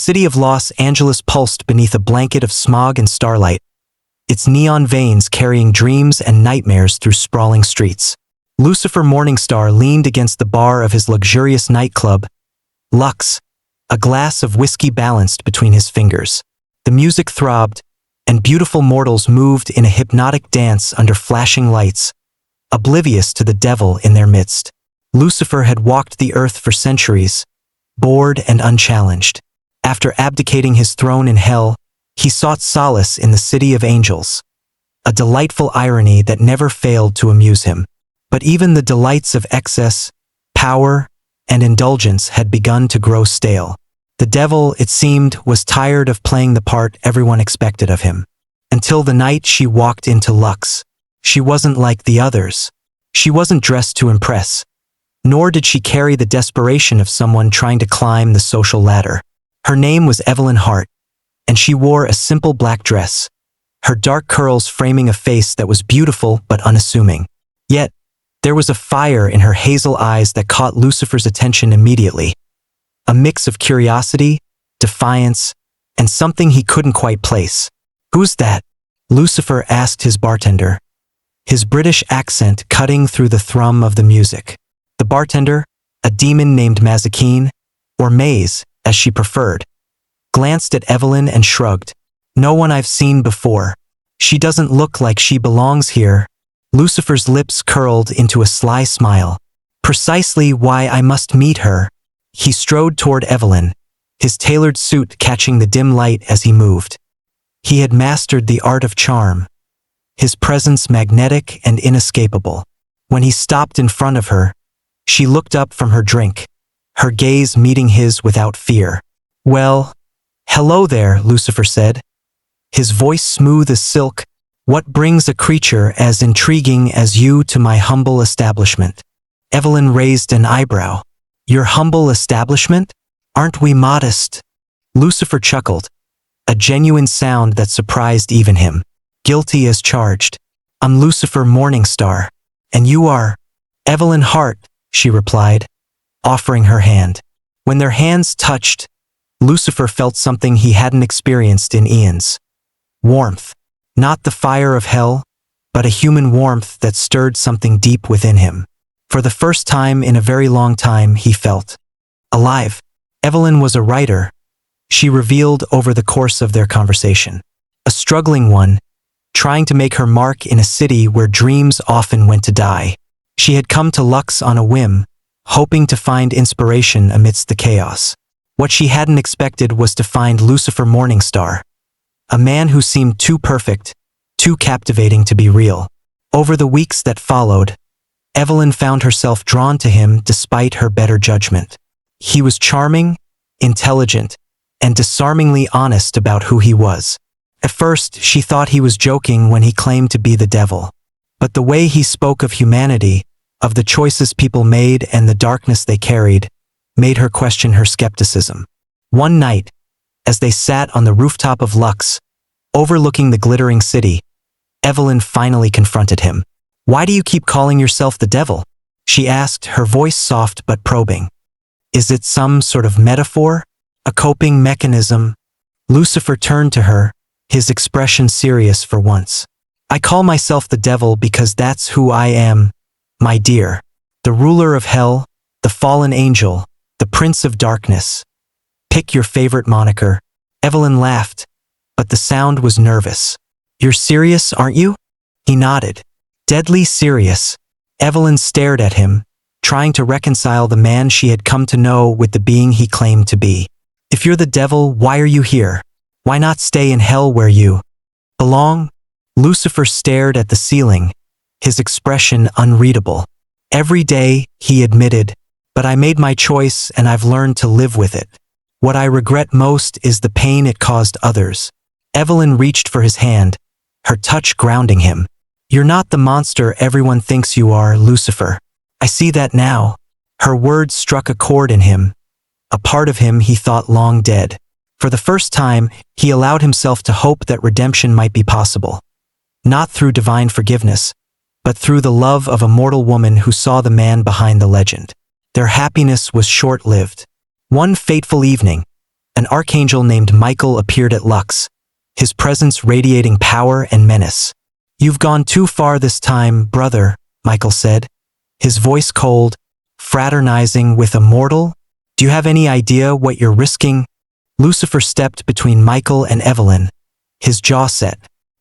city of Los Angeles pulsed beneath a blanket of smog and starlight, its neon veins carrying dreams and nightmares through sprawling streets. Lucifer Morningstar leaned against the bar of his luxurious nightclub, Lux, a glass of whiskey balanced between his fingers. The music throbbed, and beautiful mortals moved in a hypnotic dance under flashing lights, oblivious to the devil in their midst. Lucifer had walked the earth for centuries, bored and unchallenged. After abdicating his throne in hell, he sought solace in the city of angels, a delightful irony that never failed to amuse him. But even the delights of excess, power, and indulgence had begun to grow stale. The devil, it seemed, was tired of playing the part everyone expected of him. Until the night she walked into Lux. She wasn't like the others. She wasn't dressed to impress, nor did she carry the desperation of someone trying to climb the social ladder. Her name was Evelyn Hart, and she wore a simple black dress, her dark curls framing a face that was beautiful but unassuming. Yet, there was a fire in her hazel eyes that caught Lucifer's attention immediately. A mix of curiosity, defiance, and something he couldn't quite place. "Who's that?" Lucifer asked his bartender, his British accent cutting through the thrum of the music. The bartender, a demon named Mazikeen, or Maze, as she preferred, glanced at Evelyn and shrugged. "No one I've seen before. She doesn't look like she belongs here." Lucifer's lips curled into a sly smile. "Precisely why I must meet her." He strode toward Evelyn, his tailored suit catching the dim light as he moved. He had mastered the art of charm, his presence magnetic and inescapable. When he stopped in front of her, she looked up from her drink, her gaze meeting his without fear. "Well, hello there," Lucifer said, his voice smooth as silk. "What brings a creature as intriguing as you to my humble establishment?" Evelyn raised an eyebrow. "Your humble establishment? Aren't we modest?" Lucifer chuckled, a genuine sound that surprised even him. "Guilty as charged. I'm Lucifer Morningstar. And you are?" "Evelyn Hart," she replied, offering her hand. When their hands touched, Lucifer felt something he hadn't experienced in eons. Warmth. Not the fire of hell, but a human warmth that stirred something deep within him. For the first time in a very long time, he felt alive. Evelyn was a writer, she revealed over the course of their conversation. A struggling one, trying to make her mark in a city where dreams often went to die. She had come to Lux on a whim, hoping to find inspiration amidst the chaos. What she hadn't expected was to find Lucifer Morningstar, a man who seemed too perfect, too captivating to be real. Over the weeks that followed, Evelyn found herself drawn to him despite her better judgment. He was charming, intelligent, and disarmingly honest about who he was. At first, she thought he was joking when he claimed to be the devil. But the way he spoke of humanity, of the choices people made and the darkness they carried, made her question her skepticism. One night, as they sat on the rooftop of Lux, overlooking the glittering city, Evelyn finally confronted him. "Why do you keep calling yourself the devil?" she asked, her voice soft but probing. "Is it some sort of metaphor? A coping mechanism?" Lucifer turned to her, his expression serious for once. "I call myself the devil because that's who I am, my dear. The ruler of hell, the fallen angel, the prince of darkness. Pick your favorite moniker." Evelyn laughed, but the sound was nervous. "You're serious, aren't you?" He nodded. Deadly serious. Evelyn stared at him, trying to reconcile the man she had come to know with the being he claimed to be. "If you're the devil, why are you here? Why not stay in hell where you belong?" Lucifer stared at the ceiling, his expression unreadable. "Every day," he admitted, "but I made my choice and I've learned to live with it. What I regret most is the pain it caused others." Evelyn reached for his hand, her touch grounding him. "You're not the monster everyone thinks you are, Lucifer. I see that now." Her words struck a chord in him, a part of him he thought long dead. For the first time, he allowed himself to hope that redemption might be possible. Not through divine forgiveness, but through the love of a mortal woman who saw the man behind the legend. Their happiness was short-lived. One fateful evening, an archangel named Michael appeared at Lux, his presence radiating power and menace. "You've gone too far this time, brother," Michael said, his voice cold, "fraternizing with a mortal? Do you have any idea what you're risking?" Lucifer stepped between Michael and Evelyn, his jaw set.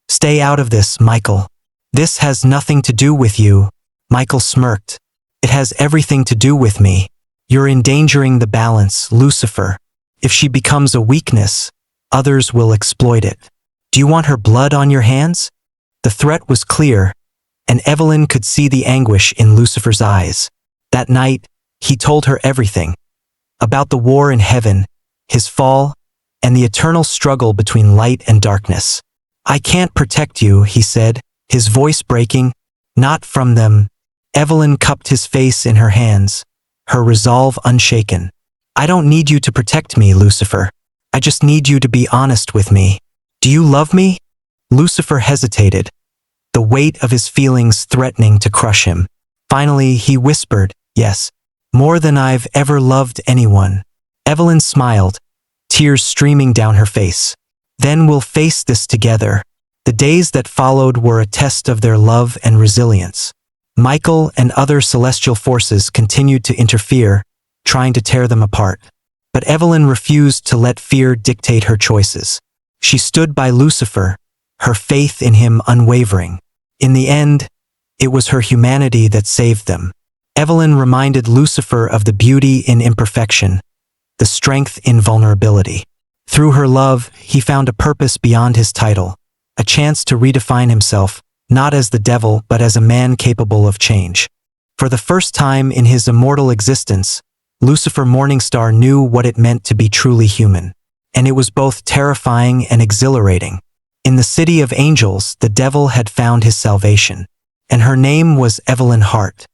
"Stay out of this, Michael. This has nothing to do with you." Michael smirked. "It has everything to do with me. You're endangering the balance, Lucifer. If she becomes a weakness, others will exploit it. Do you want her blood on your hands?" The threat was clear, and Evelyn could see the anguish in Lucifer's eyes. That night, he told her everything. About the war in heaven, his fall, and the eternal struggle between light and darkness. "I can't protect you," he said, his voice breaking. "Not from them." Evelyn cupped his face in her hands, her resolve unshaken. "I don't need you to protect me, Lucifer. I just need you to be honest with me. Do you love me?" Lucifer hesitated, the weight of his feelings threatening to crush him. Finally, he whispered, "Yes, more than I've ever loved anyone." Evelyn smiled, tears streaming down her face. "Then we'll face this together." The days that followed were a test of their love and resilience. Michael and other celestial forces continued to interfere, trying to tear them apart. But Evelyn refused to let fear dictate her choices. She stood by Lucifer, her faith in him unwavering. In the end, it was her humanity that saved them. Evelyn reminded Lucifer of the beauty in imperfection, the strength in vulnerability. Through her love, he found a purpose beyond his title, a chance to redefine himself, not as the devil but as a man capable of change. For the first time in his immortal existence, Lucifer Morningstar knew what it meant to be truly human. And it was both terrifying and exhilarating. In the city of angels, the devil had found his salvation. And her name was Evelyn Hart.